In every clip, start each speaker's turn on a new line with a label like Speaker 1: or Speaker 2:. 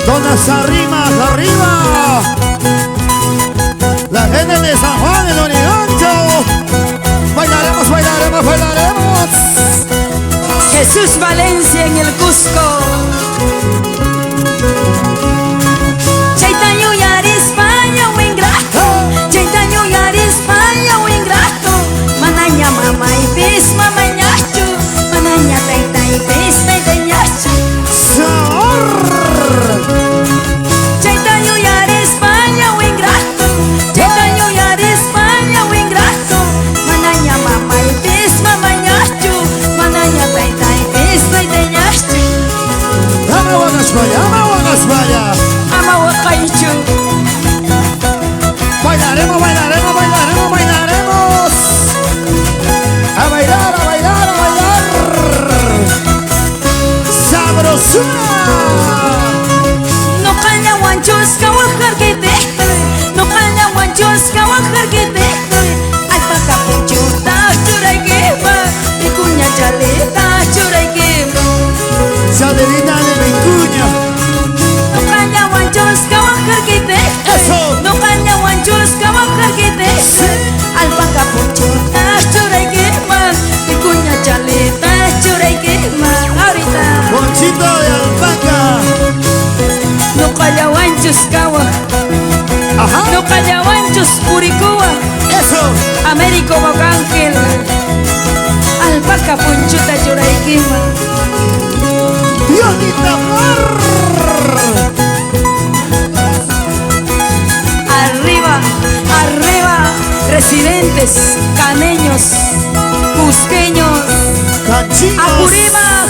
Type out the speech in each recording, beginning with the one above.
Speaker 1: Todas arriba, arriba. La gente de San Juan del Origancho. Bailaremos, bailaremos, bailaremos.
Speaker 2: Jesús Valencia en el Cusco. Chaitaño yari España o ingrato. Chaitaño yari España o ingrato. Mananya mama y pis mama ñacho. Mananya taita y pis taita ñacho. Chaitaño yari España o ingrato. Chaitaño yari España o ingrato. Mananya mama y pis mama ñacho. Mananya taita y pis taita ñacho.
Speaker 1: Ama España, ama España.
Speaker 2: Ama wakaichu.
Speaker 1: Bailaremos, bailaremos, bailaremos, bailaremos. A bailar, a bailar, a bailar. Sabrosura.
Speaker 2: No caña guanchos kawajar que te. No caña guanchos kawajar que te. Alpaca puchuta churay quema. Y cuña chaleta churay quema.
Speaker 1: Salerina de Vicuña.
Speaker 2: No caña guanchos kawajar que te.
Speaker 1: Eso.
Speaker 2: No caña guanchos kawajar que te. Alpaca puchuta churay quema. Y cuña chaleta churay quema. Ahorita.
Speaker 1: Ponchito de alpaca.
Speaker 2: No caña guanchos kawa.
Speaker 1: Ajá.
Speaker 2: No caña guanchos puricua.
Speaker 1: Eso.
Speaker 2: Américo Bocángel. Alpaca punchuta churaiquima.
Speaker 1: Dionita Mar.
Speaker 2: Arriba, arriba, residentes, caneños, cusqueños,
Speaker 1: Cachinos.
Speaker 2: Apurímac,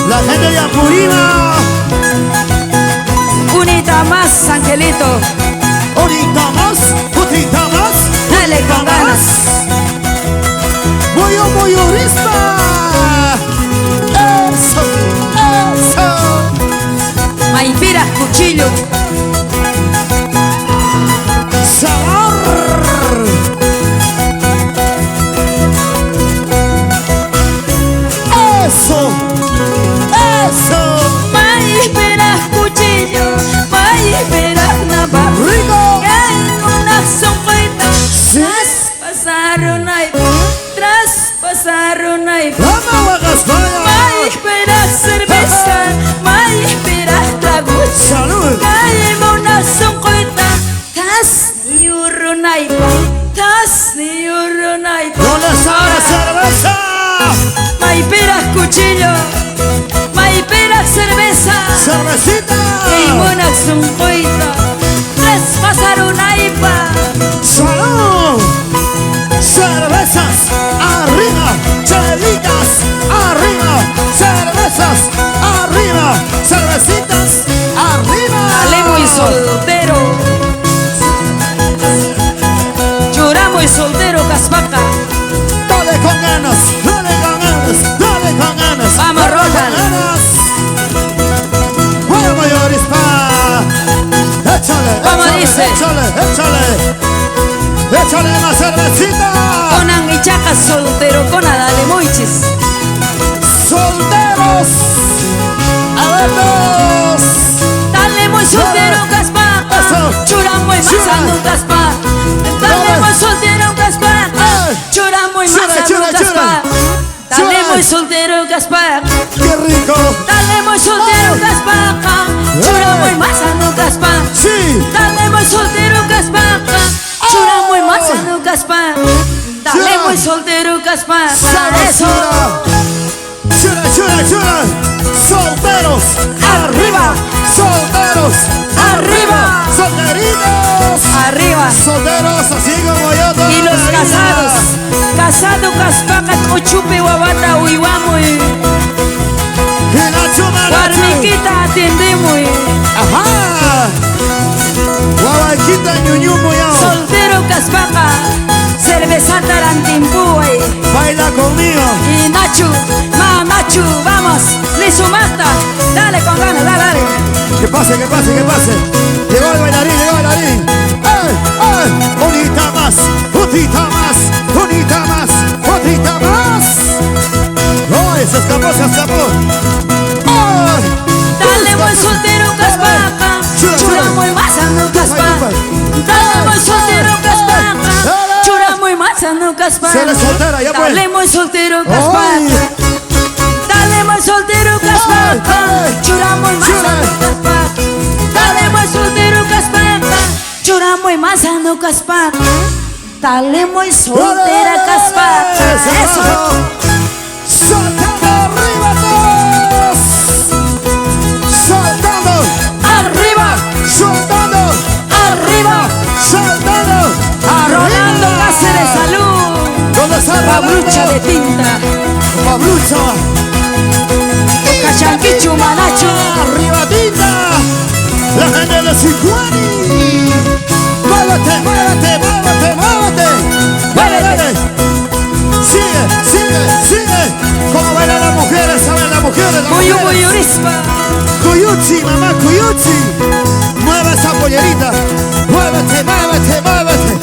Speaker 1: La gente de Apurímac.
Speaker 2: unita más, Angelito,
Speaker 1: Ahorita más, ahorita más.
Speaker 2: dale con ganas.
Speaker 1: Voy orista. Eso, eso.
Speaker 2: Maipira, cuchillo,
Speaker 1: Sabor. Eso, eso.
Speaker 2: Maipira, cuchillo, Maipira, navaja.
Speaker 1: Rico.
Speaker 2: En una sombrita,
Speaker 1: Sí.
Speaker 2: traspasaron ahí, traspasaron ahí.
Speaker 1: Vamos a España.
Speaker 2: Maipira, cerveza, Maipira, trago.
Speaker 1: Salud.
Speaker 2: Calle una sombrita, tas ni urunaipa, tas ni urunaipa.
Speaker 1: ¿Dónde está la cerveza?
Speaker 2: Maipira, cuchillo, Maipira, cerveza.
Speaker 1: Cervecita.
Speaker 2: Y una sombrita, traspasaron ahí pa.
Speaker 1: Salud. Cervezas arriba, chelitas arriba, cervezas arriba, cervecitas arriba.
Speaker 2: Alemo y soltero, lloramos y soltero, Caspaca.
Speaker 1: Dale con ganas, dale con ganas, dale con ganas.
Speaker 2: Vamos,
Speaker 1: dale con
Speaker 2: Roland.
Speaker 1: ganas. Bueno, mayorispa. Échale,
Speaker 2: ¿Cómo
Speaker 1: échale,
Speaker 2: dice?
Speaker 1: échale, échale. Échale una cervecita.
Speaker 2: Conan y chaca soltero, con dale moichis.
Speaker 1: Solteros. A ver dos.
Speaker 2: Dale muy soltero, Caspaca.
Speaker 1: Eso.
Speaker 2: Churamo y masando, Caspaca. Dale muy soltero, Caspaca. Churamo y
Speaker 1: Chura,
Speaker 2: masando,
Speaker 1: chura, chura.
Speaker 2: Caspaca. Dale
Speaker 1: Chura.
Speaker 2: muy soltero, Caspaca.
Speaker 1: Qué rico.
Speaker 2: Dale muy soltero, Caspaca. Churamo y masando, Caspaca.
Speaker 1: Sí.
Speaker 2: Dale muy soltero, Caspaca. Churamo y masando, Caspaca. Dale
Speaker 1: Chura.
Speaker 2: muy soltero, Caspaca. Eso.
Speaker 1: Chura, chura, chura. Solteros.
Speaker 2: Arriba.
Speaker 1: Solteros.
Speaker 2: Arriba.
Speaker 1: Solteritos.
Speaker 2: Arriba.
Speaker 1: Solteros así como yo toda
Speaker 2: Y los
Speaker 1: la vida.
Speaker 2: casados, casado, Caspaca, Cochupe, Guabata, Uiwamo,
Speaker 1: Y la chuma, la chuma.
Speaker 2: Guarniquita, atendemos.
Speaker 1: Ajá. Guabaquita, ñuñumo ya.
Speaker 2: Soltero, Caspaca, cerveza tarantimpú,
Speaker 1: Baila conmigo.
Speaker 2: y Nachu, Nachu, vamos, le sumaste, dale con ganas, dale, dale.
Speaker 1: Que pase, que pase, que pase. Llegó el bailarín, llegó el bailarín. ¡Ay, ay! Unita más, unita más, unita más, unita más. ¡Ay, se escapó, se escapó! ¡Ay!
Speaker 2: Dale, buen soltero, Caspaca. Caspar.
Speaker 1: Si eres soltera, ya pues.
Speaker 2: Dale muy soltero, Caspar.
Speaker 1: Ay.
Speaker 2: Dale muy soltero, Caspar.
Speaker 1: Ay.
Speaker 2: Chura muy masano, Caspar. Dale muy soltero, Caspar. Chura muy masano, Caspar. Dale muy soltera, Caspar. Eso.
Speaker 1: Saltando arriba todos. Saltando.
Speaker 2: Arriba,
Speaker 1: Saltando.
Speaker 2: arriba.
Speaker 1: Saltando.
Speaker 2: Rolando Cáceres, salud.
Speaker 1: ¿Dónde está
Speaker 2: Pablucha de tinta.
Speaker 1: Pablucha.
Speaker 2: Cachanquichu, manacho.
Speaker 1: Arriba tinta. La gente de Sicuani. Muévete, muévete, muévete, muévete. Muévete. Sigue, sigue, sigue. Como bailan las mujeres, ¿saben las mujeres? Las
Speaker 2: Muyu,
Speaker 1: mujeres.
Speaker 2: muyurispa.
Speaker 1: Cuyuchi, mamá, Cuyuchi. Mueve esa pollerita. Muévete, muévete, muévete.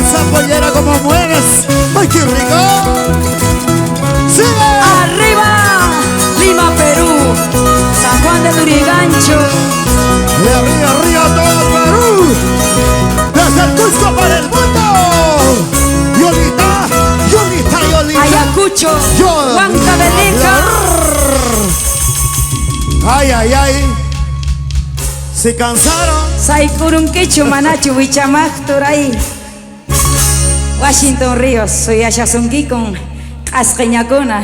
Speaker 1: Esa pollera como mueves. ¡Ay, qué rico! ¡Sigue!
Speaker 2: Arriba, Lima, Perú. San Juan de Lurigancho.
Speaker 1: Y arriba, arriba todo el Perú. Desde el Cusco para el mundo. Yolita, Yolita, Yolita.
Speaker 2: Ayacucho,
Speaker 1: Yo-
Speaker 2: Huancavelica.
Speaker 1: Ay, ay, ay. Se cansaron.
Speaker 2: Saikurunquichu, manacho, Huichamaj, Turay. Washington Ríos, soy Ayasunqui con Asqueñacuna.